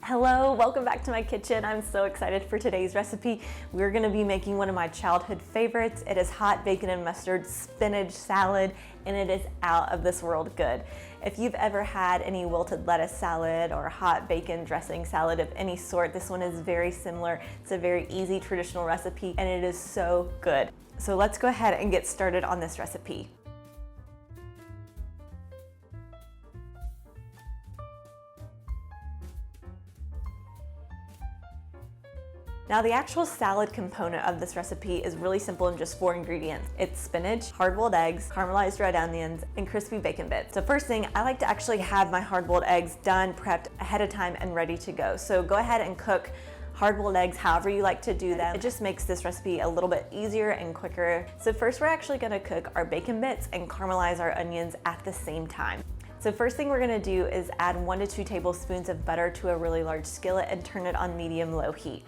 Hello, welcome back to my kitchen. I'm so excited for today's recipe. We're gonna be making one of my childhood favorites. It is hot bacon and mustard spinach salad, and it is out of this world good. If you've ever had any wilted lettuce salad or hot bacon dressing salad of any sort, this one is very similar. It's a very easy traditional recipe, and it is so good. So let's go ahead and get started on this recipe. Now the actual salad component of this recipe is really simple and just 4 ingredients. It's spinach, hard-boiled eggs, caramelized red onions, and crispy bacon bits. So first thing, I like to actually have my hard-boiled eggs done, prepped ahead of time and ready to go. So go ahead and cook hard-boiled eggs however you like to do them. It just makes this recipe a little bit easier and quicker. So first we're actually gonna cook our bacon bits and caramelize our onions at the same time. So first thing we're gonna do is add 1 to 2 tablespoons of butter to a really large skillet and turn it on medium-low heat.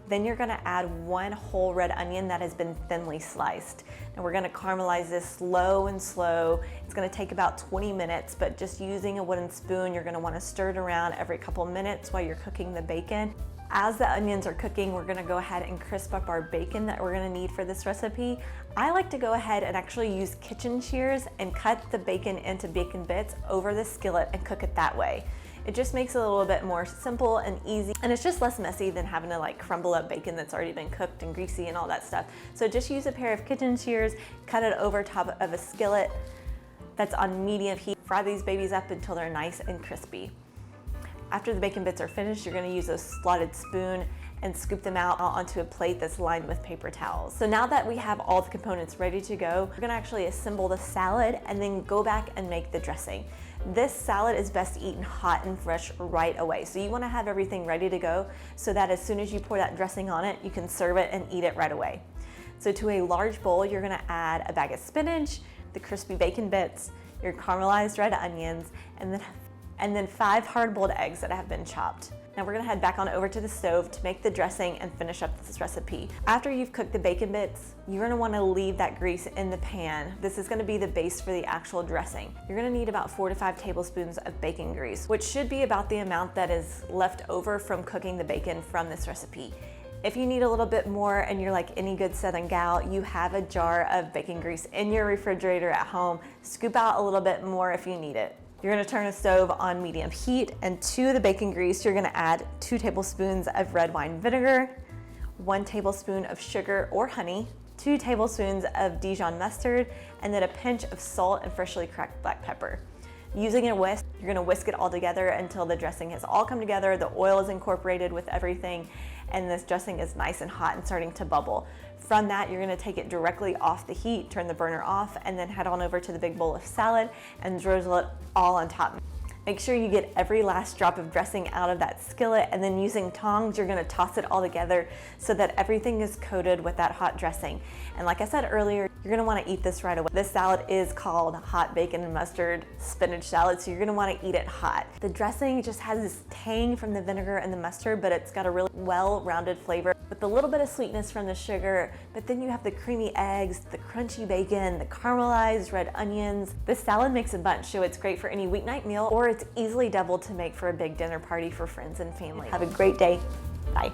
Then you're gonna add 1 whole red onion that has been thinly sliced. And we're gonna caramelize this slow and slow. It's gonna take about 20 minutes, but just using a wooden spoon, you're gonna wanna stir it around every couple minutes while you're cooking the bacon. As the onions are cooking, we're gonna go ahead and crisp up our bacon that we're gonna need for this recipe. I like to go ahead and actually use kitchen shears and cut the bacon into bacon bits over the skillet and cook it that way. It just makes it a little bit more simple and easy, and it's just less messy than having to like crumble up bacon that's already been cooked and greasy and all that stuff. So just use a pair of kitchen shears, cut it over top of a skillet that's on medium heat. Fry these babies up until they're nice and crispy. After the bacon bits are finished, you're gonna use a slotted spoon and scoop them out onto a plate that's lined with paper towels. So now that we have all the components ready to go, we're gonna actually assemble the salad and then go back and make the dressing. This salad is best eaten hot and fresh right away. So you wanna have everything ready to go so that as soon as you pour that dressing on it, you can serve it and eat it right away. So to a large bowl, you're gonna add a bag of spinach, the crispy bacon bits, your caramelized red onions, and then 5 hard-boiled eggs that have been chopped. Now we're gonna head back on over to the stove to make the dressing and finish up this recipe. After you've cooked the bacon bits, you're gonna wanna leave that grease in the pan. This is gonna be the base for the actual dressing. You're gonna need about 4 to 5 tablespoons of bacon grease, which should be about the amount that is left over from cooking the bacon from this recipe. If you need a little bit more and you're like any good Southern gal, you have a jar of bacon grease in your refrigerator at home. Scoop out a little bit more if you need it. You're gonna turn the stove on medium heat, and to the bacon grease, you're gonna add 2 tablespoons of red wine vinegar, 1 tablespoon of sugar or honey, 2 tablespoons of Dijon mustard, and then a pinch of salt and freshly cracked black pepper. Using a whisk, you're gonna whisk it all together until the dressing has all come together, the oil is incorporated with everything, and this dressing is nice and hot and starting to bubble. From that, you're gonna take it directly off the heat, turn the burner off, and then head on over to the big bowl of salad and drizzle it all on top. Make sure you get every last drop of dressing out of that skillet, and then using tongs, you're gonna toss it all together so that everything is coated with that hot dressing. And like I said earlier, you're gonna wanna eat this right away. This salad is called hot bacon and mustard spinach salad, so you're gonna wanna eat it hot. The dressing just has this tang from the vinegar and the mustard, but it's got a really well-rounded flavor with a little bit of sweetness from the sugar, but then you have the creamy eggs, the crunchy bacon, the caramelized red onions. This salad makes a bunch, so it's great for any weeknight meal, or it's easily doubled to make for a big dinner party for friends and family. Have a great day. Bye.